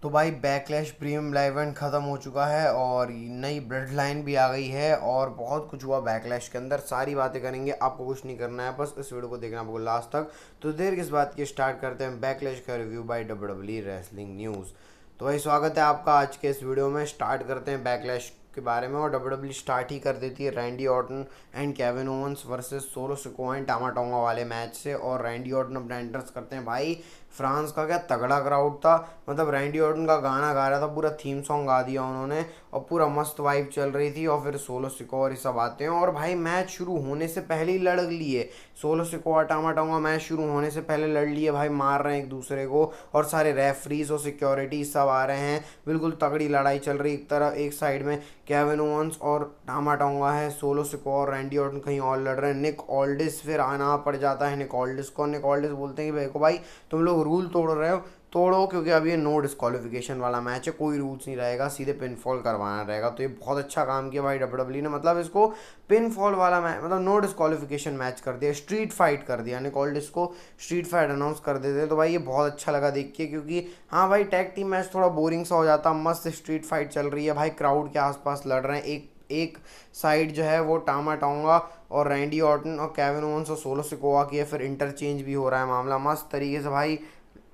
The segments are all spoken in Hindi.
तो भाई बैकलैश प्रीमियम लाइव इवेंट ख़त्म हो चुका है और नई ब्लड लाइन भी आ गई है और बहुत कुछ हुआ बैकलैश के अंदर। सारी बातें करेंगे, आपको कुछ नहीं करना है, बस इस वीडियो को देखना आपको लास्ट तक। तो देर किस बात की, स्टार्ट करते हैं बैकलैश का review by WWE wrestling news. तो भाई स्वागत है आपका आज के इस वीडियो में। स्टार्ट करते हैं बैकलैश के बारे में और डब्ल्यूडब्ल्यूई स्टार्ट ही कर देती है Randy Orton and Kevin Owens versus Solo Sikoa and Tama Tonga वाले मैच से। और रैंडी ऑर्टन अपना एंट्रेंस करते हैं। भाई फ्रांस का क्या तगड़ा क्राउड था, मतलब रैंडी ऑर्टन का गाना गा रहा था, पूरा थीम सॉन्ग गा दिया उन्होंने और पूरा मस्त वाइब चल रही थी। और फिर सोलो सिकोआ और ये सब आते हैं और भाई मैच शुरू होने से पहले ही लड़ लिए। सोलो सिकोआ टामा टोंगा मैच शुरू होने से पहले लड़ लिए भाई, मार रहे हैं एक दूसरे को और सारे रेफरीज और सिक्योरिटी सब आ रहे हैं। बिल्कुल तगड़ी लड़ाई चल रही। एक तरफ एक साइड में केविन ओवंस और टामा टोंगा है, सोलो सिकोआ और रैंडी ऑर्टन कहीं और लड़ रहे हैं। निक ऑल्डिस फिर आना पड़ जाता है निक ऑल्डिस को। निक ऑल्डिस बोलते हैं कि देखो भाई तुम लोग रूल तोड़ रहे हो, तोड़ो, क्योंकि अभी ये नो डिस्क्वालिफिकेशन वाला मैच है, कोई रूल्स नहीं रहेगा, सीधे पिन फॉल करवाना रहेगा। तो ये बहुत अच्छा काम किया भाई डब्ल्यूडब्ल्यूई ने, मतलब इसको पिन फॉल वाला मैच, मतलब नो डिस्क्वालिफिकेशन मैच कर दिया, स्ट्रीट फाइट कर दिया। निक ऑल्डिस को स्ट्रीट फाइट अनाउंस कर देते तो भाई ये बहुत अच्छा लगा देख के, क्योंकि हाँ भाई टैग टीम मैच थोड़ा बोरिंग सा हो जाता। मस्त स्ट्रीट फाइट चल रही है भाई, क्राउड के आसपास लड़ रहे हैं। एक साइड जो है वो टामा टोंगा और रैंडी ऑर्टन और केविन ओवंस और सोलो सिकोआ की है, फिर इंटरचेंज भी हो रहा है मामला। मस्त तरीके से भाई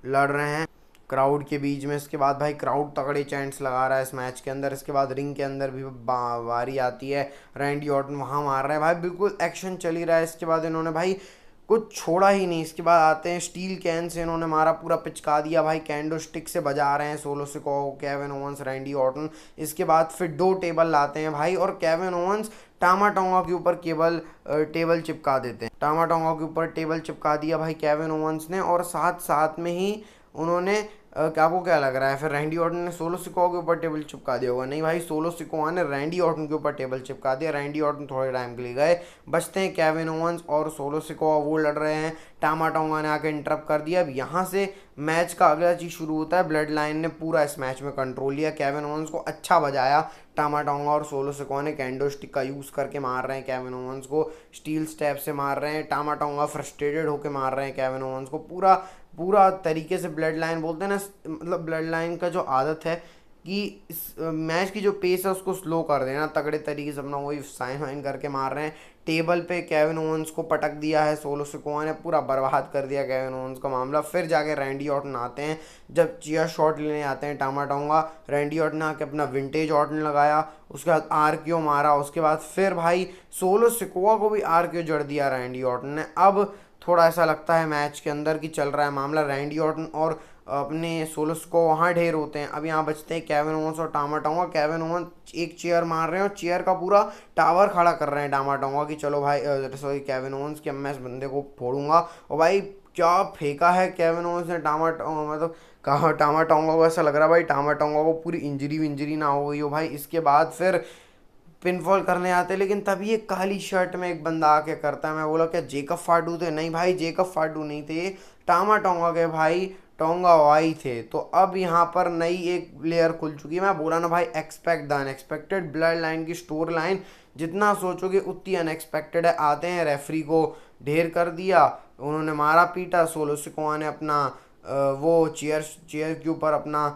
लड़ रहे हैं क्राउड के बीच में। इसके बाद भाई क्राउड तगड़े चैंट्स लगा रहा है इस मैच के अंदर। इसके बाद रिंग के अंदर भी बारी आती है, रैंडी ऑर्टन वहाँ मार रहे हैं भाई, बिल्कुल एक्शन चल ही रहा है। इसके बाद इन्होंने भाई कुछ छोड़ा ही नहीं। इसके बाद आते हैं स्टील कैन से इन्होंने मारा, पूरा पिचका दिया भाई, कैंडो स्टिक से बजा रहे हैं Solo Sikoa, Kevin Owens, Randy Orton. इसके बाद फिर 2 टेबल लाते हैं भाई और केविन ओवंस टामा टोंगा के ऊपर टेबल चिपका देते हैं। टामा टोंगा के ऊपर टेबल चिपका दिया भाई केविन ओवंस ने और साथ साथ में ही उन्होंने आपको क्या लग रहा है फिर रैंडी ऑर्टन ने सोलो सिकोआ के ऊपर टेबल चिपका दिया होगा? नहीं भाई, सोलो सिकोआ ने रैंडी ऑर्टन के ऊपर टेबल चिपका दिया। रैंडी ऑर्टन थोड़े टाइम के लिए गए, बचते हैं केविन ओवंस और सोलो सिकोआ, वो लड़ रहे हैं। टामा टोंगा ने आके इंटरप्ट कर दिया। अब यहाँ से मैच का अगला चीज़ शुरू होता है। ब्लड लाइन ने पूरा इस मैच में कंट्रोल लिया, केविन ओवंस को अच्छा बजाया। टामा टोंगा और सोलो सिकोआ ने कैंडो स्टिक का यूज़ करके मार रहे हैं केविन ओवंस को, स्टील स्टेप से मार रहे हैं। टामा टोंगा फ्रस्ट्रेटेड होकर मार रहे हैं केविन ओवंस को। पूरा पूरा तरीके से ब्लड लाइन बोलते हैं ना, मतलब ब्लड लाइन का जो आदत है कि इस मैच की जो पेस है उसको स्लो कर देना, तगड़े तरीके से अपना वही साइन वाइन करके मार रहे हैं। टेबल पे केविन ओवंस को पटक दिया है सोलो सिकोआ ने, पूरा बर्बाद कर दिया केविन ओवंस का मामला। फिर जाके रैंडी ऑर्टन आते हैं, जब चीयर शॉट लेने आते हैं टामा टोंगा, रैंडी ऑर्टन ने आके अपना विंटेज ऑर्टन लगाया, उसके बाद आरक्यू मारा। उसके बाद फिर भाई सोलो सिकोआ को भी आरक्यू जड़ दिया रैंडी ऑर्टन ने। अब थोड़ा ऐसा लगता है मैच के अंदर कि चल रहा है मामला, रैंडी ऑर्टन और अपने सोलस को वहाँ ढेर होते हैं। अब यहाँ बचते हैं केविन ओवंस और टामा टोंगा। केविन ओवंस एक चेयर मार रहे हैं और चेयर का पूरा टावर खड़ा कर रहे हैं टामा टोंगा कि चलो भाई, सॉरी केविन ओवंस कि अब मैं इस बंदे को फोड़ूंगा। और भाई क्या फेंका है केविन ओवंस ने मतलब कहा टामा टोंगा को, ऐसा लग रहा है भाई टामा टोंगा को पूरी इंजरी ना हो गई हो भाई। इसके बाद फिर पिनफॉल करने आते, लेकिन तभी एक काली शर्ट में एक बंदा आके करता है। मैं बोला क्या जेकब फाडू थे? नहीं भाई, जेकब फाडू नहीं थे, टामा टोंगा के भाई टोंगा वाई थे। तो अब यहाँ पर नई एक लेयर खुल चुकी है। मैं बोला ना भाई, expect the unexpected. Blood line की स्टोर लाइन जितना सोचोगे उतनी अनएक्सपेक्टेड है। आते हैं, रेफरी को ढेर कर दिया, उन्होंने मारा पीटा। सोलो सिकोआ ने अपना वो चेयर चेयर के ऊपर अपना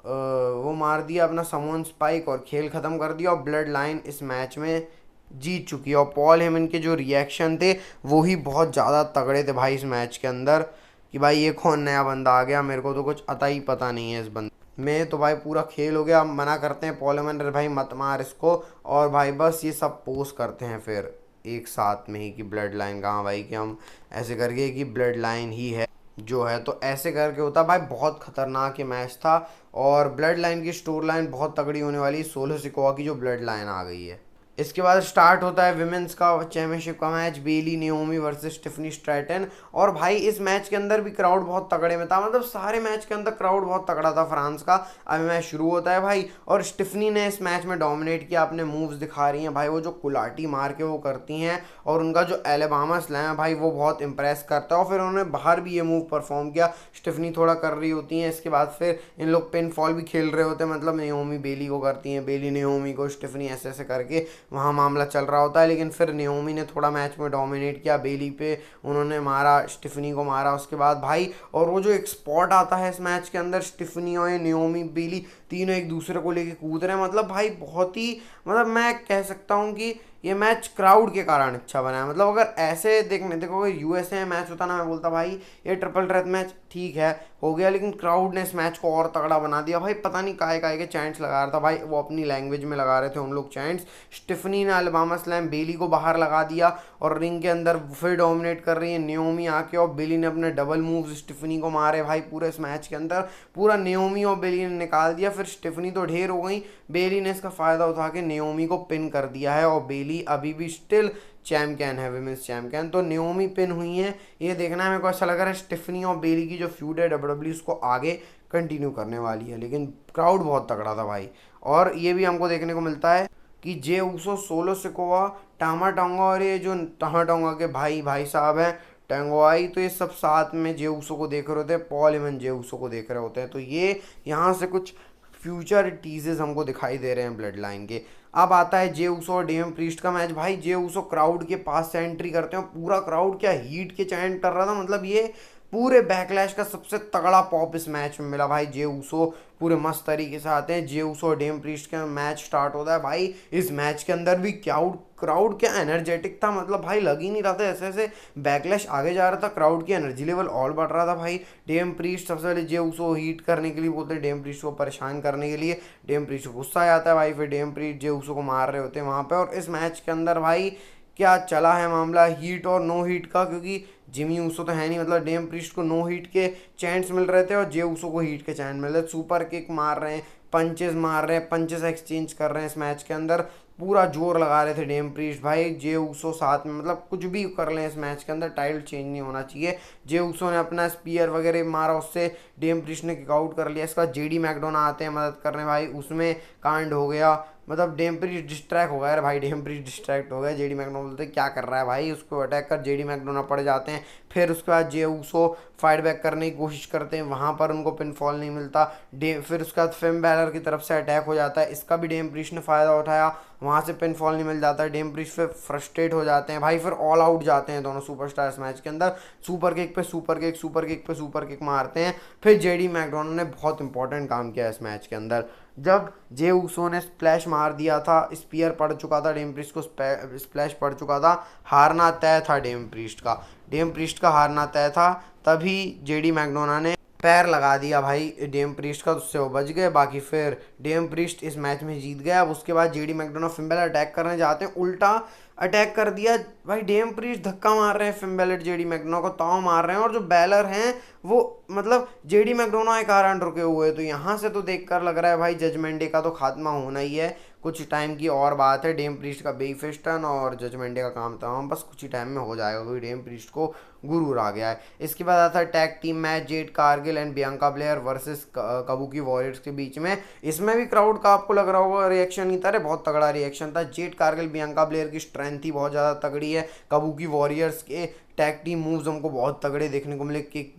वो मार दिया अपना समवन स्पाइक और खेल ख़त्म कर दिया। और ब्लड लाइन इस मैच में जीत चुकी है। और पॉल हेमन के जो रिएक्शन थे वो ही बहुत ज़्यादा तगड़े थे भाई इस मैच के अंदर, कि भाई ये कौन नया बंदा आ गया, मेरे को तो कुछ अता ही पता नहीं है इस बंदे में। तो भाई पूरा खेल हो गया। अब मना करते हैं पॉल हेमन, भाई मत मार इसको। और भाई बस ये सब पोस्ट करते हैं फिर एक साथ में ही कि ब्लड लाइन कहाँ भाई, कि हम ऐसे करके कि ब्लड लाइन ही है जो है। तो ऐसे करके होता भाई, बहुत खतरनाक ये मैच था। और ब्लड लाइन की स्टोर लाइन बहुत तगड़ी होने वाली, सोलो सिकोआ की जो ब्लड लाइन आ गई है। इसके बाद स्टार्ट होता है विमेंस का चैंपियनशिप का मैच, बेली नियोमी वर्सेस स्टिफनी स्ट्रैटन। और भाई इस मैच के अंदर भी क्राउड बहुत तगड़े में था, मतलब सारे मैच के अंदर क्राउड बहुत तगड़ा था फ्रांस का। अब मैच शुरू होता है भाई और स्टिफनी ने इस मैच में डोमिनेट किया, अपने मूव्स दिखा रही हैं भाई, वो जो कुलाटी मार के वो करती हैं और उनका जो एलेबामा स्लैम है भाई वो बहुत इंप्रेस करता है। और फिर उन्होंने बाहर भी ये मूव परफॉर्म किया, स्टिफनी थोड़ा कर रही होती हैं। इसके बाद फिर इन लोग पिन फॉल भी खेल रहे होते हैं, मतलब नियोमी बेली को करती हैं, बेली नियोमी को, स्टिफनी ऐसे ऐसे करके वहाँ मामला चल रहा होता है। लेकिन फिर नियोमी ने थोड़ा मैच में डोमिनेट किया, बेली पे उन्होंने मारा, स्टिफनी को मारा उसके बाद भाई। और वो जो एक स्पॉट आता है इस मैच के अंदर, स्टिफनी और नियोमी, बेली तीनों एक दूसरे को लेके कूद रहे हैं, मतलब भाई बहुत ही, मतलब मैं कह सकता हूँ कि ये मैच क्राउड के कारण अच्छा बना है। मतलब अगर ऐसे देखो अगर यूएसए में मैच होता ना, मैं बोलता भाई ये ट्रिपल थ्रेट मैच ठीक है हो गया, लेकिन क्राउड ने इस मैच को और तगड़ा बना दिया भाई। पता नहीं काहे काहे के चैंट्स लगा रहा था भाई, वो अपनी लैंग्वेज में लगा रहे थे उन लोग चैंट्स। स्टिफनी ने अलबामा स्लैम बेली को बाहर लगा दिया और रिंग के अंदर फिर डोमिनेट कर रही है नियोमी आके, और बेली ने अपने डबल मूव्स स्टिफनी को मारे भाई। पूरे इस मैच के अंदर पूरा नियोमी और बेली ने निकाल दिया। फिर स्टिफनी तो ढेर हो गई, बेली ने इसका फायदा उठा के नियोमी को पिन कर दिया है, और बेली अभी भी स्टिल चैम्पियन है, विमेंस चैम्पियन। तो नियोमी पिन हुई है, ये देखना है मेरे को ऐसा लग रहा है स्टिफनी और बेली की जो फ्यूड है डब्ल्यूडब्ल्यू उसको आगे कंटिन्यू करने वाली है। लेकिन क्राउड बहुत तगड़ा था भाई। और ये भी हमको देखने को मिलता है कि Jey Uso, solo Sikoa, टामा tonga और ये जो टामा टोंगा के भाई भाई साहब हैं टेंगोआई, तो ये सब साथ में जे ऊसो को देख रहे होते हैं, पॉल इवन जे ऊसो को देख रहे होते हैं। तो ये यहाँ से कुछ फ्यूचर टीजेस हमको दिखाई दे रहे हैं ब्लड लाइन के। अब आता है जे ऊसो और डीएम प्रीस्ट का मैच भाई। जे ऊसो क्राउड के पास से एंट्री करते हैं, पूरा क्राउड क्या हीट के चैंट कर रहा था, मतलब ये पूरे बैकलैश का सबसे तगड़ा पॉप इस मैच में मिला भाई। जे ऊसो पूरे मस्त तरीके से आते हैं, जे ऊसो और डेम प्रीस्ट का मैच स्टार्ट होता है भाई। इस मैच के अंदर भी क्राउड क्या एनर्जेटिक था, मतलब भाई लग ही नहीं रहा था ऐसे ऐसे बैकलैश आगे जा रहा था, क्राउड की एनर्जी लेवल और बढ़ रहा था भाई। डेम प्रीस्ट सबसे पहले जे ऊसो हीट करने के लिए बोलते हैं, डेम प्रीस्ट को परेशान करने के लिए, डेम प्रीस्ट को गुस्सा आ जाता है भाई, फिर डेम प्रीस्ट जे ऊसो को मार रहे होते हैं वहाँ पे। और इस मैच के अंदर भाई क्या चला है मामला हीट और नो हीट का, क्योंकि जिमी ऊसो तो है नहीं, मतलब डेम प्रीस्ट को नो हीट के चैंट्स मिल रहे थे और जे ऊसो को हीट के चैंट मिल रहे थे। सुपर किक मार रहे हैं, पंचेस मार रहे हैं, पंचेस एक्सचेंज कर रहे हैं इस मैच के अंदर, पूरा जोर लगा रहे थे डेम प्रीस्ट भाई। जे ऊसो साथ में, मतलब कुछ भी कर लें इस मैच के अंदर, टाइटल चेंज नहीं होना चाहिए। जे ऊसो ने अपना स्पीयर वगैरह मारा, उससे डेम प्रीस्ट ने किकआउट कर लिया। इसके बाद जेडी मैकडोना आते हैं मदद करने भाई, उसमें कांड हो गया, मतलब डेम प्रीस्ट डिस्ट्रैक्ट हो गया। अरे भाई डेम प्रीस्ट डिस्ट्रैक्ट हो गया, जेडी मैकडोना बोलते क्या कर रहा है भाई, उसको अटैक कर, जेडी मैकडोना पड़ जाते हैं। फिर उसके बाद जे ऊसो फाइट बैक करने की कोशिश करते हैं, वहाँ पर उनको पिनफॉल नहीं मिलता। फिर उसके बाद फिन बैलर की तरफ से अटैक हो जाता है, इसका भी डेम प्रीस्ट ने फ़ायदा उठाया, वहाँ से पिनफॉल नहीं मिल जाता है। डेम प्रीस्ट फिर फ्रस्ट्रेट हो जाते हैं भाई, फिर ऑल आउट जाते हैं दोनों सुपरस्टार इस मैच के अंदर, सुपर किक पे सुपर किक, सुपर किक पे सुपर किक मारते हैं। फिर जेडी मैकडोना ने बहुत इंपॉर्टेंट काम किया इस मैच के अंदर, जब जे ऊसो ने स्प्लैश मार दिया था, स्पीयर पड़ चुका था, डेम प्रीस्ट को स्प्लैश पड़ चुका था, हारना तय था डेम प्रीस्ट का हारना तय था। तभी जेडी मैकडोना ने पैर लगा दिया भाई डेम प्रीस्ट का, उससे वो बच गए। बाकी फिर डेम प्रीस्ट इस मैच में जीत गया। अब उसके बाद JD McDonagh Finn Balor attack करने जाते हैं, उल्टा अटैक कर दिया भाई। डेम प्रीस्ट धक्का मार रहे हैं फिन बैलर जेडी मैकडोना को, ताव मार रहे हैं, और जो बैलर हैं वो मतलब जेडी मैकडोना के कारण रुके हुए। तो यहाँ से तो देखकर लग रहा है भाई जजमेंट डे का तो खात्मा होना ही है, कुछ टाइम की और बात है। डेम प्रीस्ट का बेफेस टर्न और जजमेंट डे का काम तमाम बस कुछ ही टाइम में हो जाएगा, क्योंकि डेम प्रीस्ट को गुरूर आ गया है। इसके बाद आता है tag team match, Jade Cargill and Bianca Blair versus Kabuki warriors के बीच में। इसमें भी क्राउड का आपको लग रहा होगा रिएक्शन नहीं था, अरे बहुत तगड़ा रिएक्शन था। जेड कारगिल बियांका ब्लेयर की स्ट्रेंथ ही बहुत ज़्यादा तगड़ी है, काबुकी वॉरियर्स के टैग टीम मूव्स हमको बहुत तगड़े देखने को मिले, किक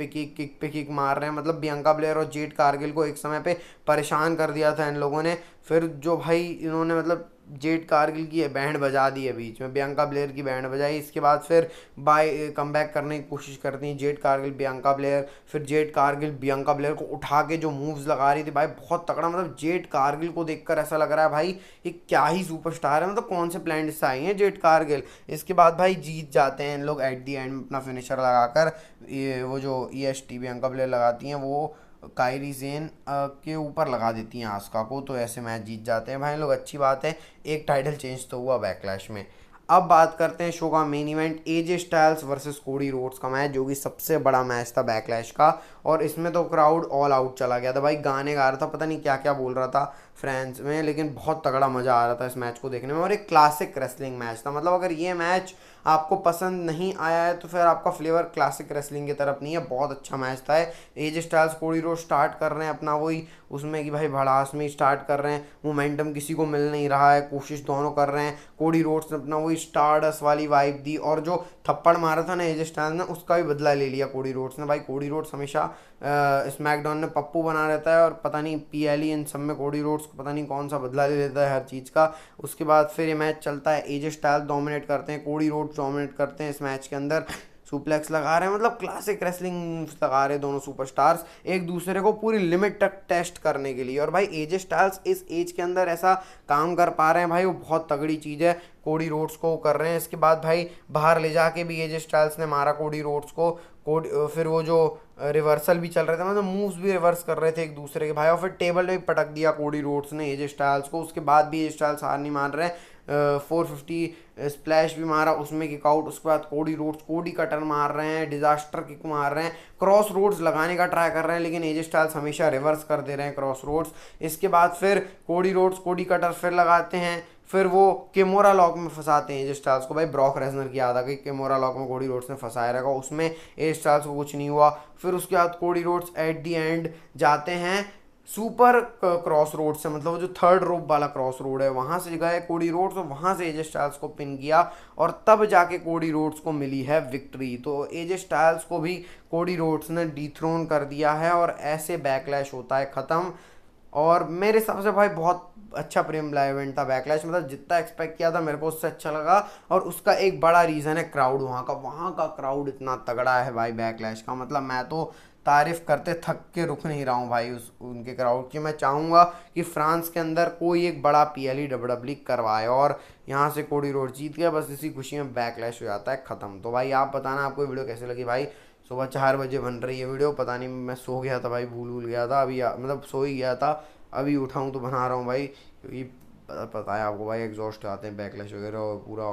पे किक मार रहे हैं, मतलब बियांका ब्लेयर और जेड कारगिल को एक समय पे परेशान कर दिया था इन लोगों ने। फिर जो भाई इन्होंने मतलब जेड कारगिल की बैंड बजा दी है बीच में, बियांका ब्लेयर की बैंड बजाई, इसके बाद फिर कम बैक करने की कोशिश करती हैं जेड कारगिल बियांका ब्लेयर। फिर जेड कारगिल बियांका ब्लेयर को उठा के जो मूव्स लगा रही थी भाई बहुत तगड़ा, मतलब जेड कारगिल को देखकर ऐसा लग रहा है भाई ये क्या ही सुपरस्टार है, मतलब कौन से प्लेनेट से आई हैं जेड कारगिल। इसके बाद भाई जीत जाते हैं इन लोग एट दी एंड में अपना फिनिशर लगाकर, ये वो जो EST बियांका ब्लेयर लगाती हैं वो कायरी जेन के ऊपर लगा देती हैं आस्का को, तो ऐसे मैच जीत जाते हैं भाई लोग, अच्छी बात है। एक टाइटल चेंज तो हुआ बैकलैश में। अब बात करते हैं शो का main event, AJ Styles versus Cody Rhodes का मैच, जो कि सबसे बड़ा मैच था बैकलैश का। और इसमें तो क्राउड ऑल आउट चला गया था भाई, गाने गा रहा था, पता नहीं क्या क्या बोल रहा था फ्रांस में, लेकिन बहुत तगड़ा मज़ा आ रहा था इस मैच को देखने में। और एक क्लासिक रेसलिंग मैच था, मतलब अगर ये मैच आपको पसंद नहीं आया है तो फिर आपका फ्लेवर क्लासिक रेसलिंग की तरफ नहीं है, बहुत अच्छा मैच था। एजे स्टाइल्स कोडी रोड स्टार्ट कर रहे हैं अपना वही उसमें कि भाई भड़ास में स्टार्ट कर रहे हैं, मोमेंटम किसी को मिल नहीं रहा है, कोशिश दोनों कर रहे हैं। कोडी रोड्स ने अपना वही वो स्टारडस्ट वाली वाइब दी, और जो थप्पड़ मारा था ना एजे स्टाइल्स ने उसका भी बदला ले लिया कोडी रोड्स ने। भाई कोडी रोड्स हमेशा स्मैकडाउन में पप्पू बना रहता है, और पता नहीं पीएलई इन सब में कोडी रोड्स को पता नहीं कौन सा बदला ले लेता है हर चीज़ का। उसके बाद फिर ये मैच चलता है, एजे स्टाइल्स डोमिनेट करते हैं, कोडी रोड्स डोमिनेट करते हैं इस मैच के अंदर, सुप्लेक्स लगा रहे हैं, मतलब क्लासिक रेसलिंग मूव्स लगा रहे हैं दोनों सुपरस्टार्स एक दूसरे को पूरी लिमिट तक टेस्ट करने के लिए। और भाई एजे स्टाइल्स इस एज के अंदर ऐसा काम कर पा रहे हैं भाई, वो बहुत तगड़ी चीज़ है। कोडी रोड्स को कर रहे हैं, इसके बाद भाई बाहर ले जाके भी एजे स्टाइल्स ने मारा कोडी रोड्स को। फिर वो जो रिवर्सल भी चल रहे थे, मतलब मूव्स भी रिवर्स कर रहे थे एक दूसरे के भाई, और फिर टेबल में भी पटक दिया कोडी रोड्स ने एजे स्टाइल्स को। उसके बाद भी एजे स्टाइल्स हार नहीं मान रहे हैं, 450 स्प्लैश भी मारा, उसमें किक आउट। उसके बाद कोडी रोड्स कोडी कटर मार रहे हैं, डिजास्टर किक मार रहे हैं, क्रॉस रोड्स लगाने का ट्राई कर रहे हैं, लेकिन एजे स्टाइल्स हमेशा रिवर्स कर दे रहे हैं क्रॉस रोड्स। इसके बाद फिर कोडी रोड्स कोडी कटर फिर लगाते हैं, फिर वो केमोरा लॉक में फंसाते हैं एजे स्टाइल्स को। भाई ब्रॉक रेजनर की याद आ गई, केमोरा लॉक में कोडी रोड्स ने फंसाया रहेगा, उसमें एजे स्टाइल्स को कुछ नहीं हुआ। फिर उसके बाद Cody Rhodes at the and जाते हैं सुपर क्रॉस रोड से, मतलब वो जो थर्ड रोप वाला क्रॉस रोड है वहाँ से गए कोडी रोड्स, और वहाँ से एजे स्टाइल्स को पिन किया, और तब जाके कोडी रोड्स को मिली है विक्ट्री। तो एजे स्टाइल्स को भी कोडी रोड्स ने डिथ्रोन कर दिया है, और ऐसे बैकलैश होता है ख़त्म। और मेरे हिसाब से भाई बहुत अच्छा प्रीमियम लाइव इवेंट था बैकलैश, मतलब जितना एक्सपेक्ट किया था मेरे को उससे अच्छा लगा। और उसका एक बड़ा रीज़न है क्राउड, वहाँ का क्राउड इतना तगड़ा है भाई बैकलैश का, मतलब मैं तो तारीफ़ करते थक के रुक नहीं रहा हूँ भाई उनके क्राउड की। मैं चाहूँगा कि फ्रांस के अंदर कोई एक बड़ा पीएलई डब्ल्यूडब्ल्यू करवाए, और यहाँ से कोडी रोड जीत गया, बस इसी खुशी में बैकलैश हो जाता है ख़त्म। तो भाई आप बताना आपको वीडियो कैसे लगी भाई। सुबह 4 बजे बन रही है वीडियो, पता नहीं मैं सो गया था भाई, भूल गया था अभी, मतलब सो ही गया था, अभी उठाऊँ तो बना रहा हूँ भाई, क्योंकि पता है आपको भाई एग्जॉस्ट आते हैं बैकलैश वगैरह, और पूरा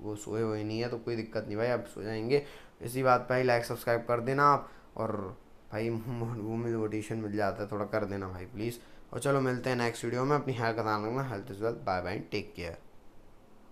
वो सोए हुए नहीं है तो कोई दिक्कत नहीं भाई, आप सो जाएंगे। इसी बात पे ही लाइक सब्सक्राइब कर देना आप, और भाई वो मोटिवेशन मिल जाता है, थोड़ा कर देना भाई प्लीज़। और चलो मिलते हैं नेक्स्ट वीडियो में, अपनी हेल्थ का ध्यान रखना, health is wealth, bye bye, take care.